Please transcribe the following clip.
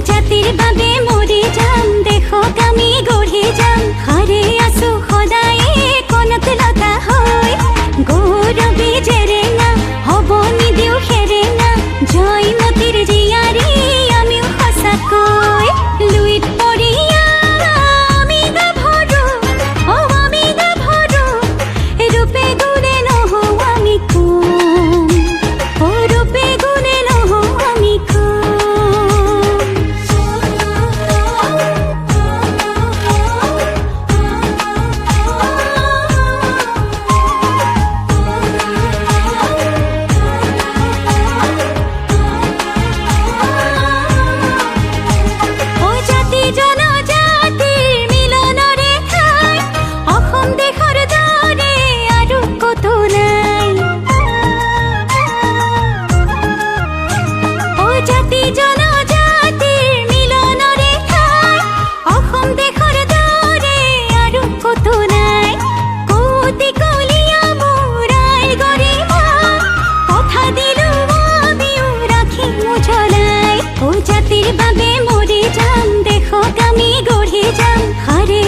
জাতিৰ বাবে মৰি যাম, দেশক আমি গঢ়ি যাম। হাৰে আছো সদায়ে কণত লতা হৈ, গৌৰৱী জেৰেঙা হ'ব নিদিও সেৰেঙা। জয়মতীৰ জীয়াৰী আমিও সঁচাকৈ, লুইত পৰিয়া আমি গাভৰু, আমি গাভৰু। ৰূপে গুণে নহওঁ আমি কম, ৰূপে গুণে নহওঁ আমি কম। জাতি জনজাতিৰ মিলনৰে ঠাই, অসম দেশৰ দৰে আৰু ক'তো নাই। জাতি জনজাতিৰ মিলনৰে ঠাই, অসম দেশৰ দৰে আৰু ক'তো নাই। কোটি কলীয়া মোৰ আইৰ গৰিমা, কথা দিলো আমিও ৰাখিম উজ্বলাই। জাতিৰ বাবে মৰি যাম, দেশক আমি গঢ়ি যাম। হাৰে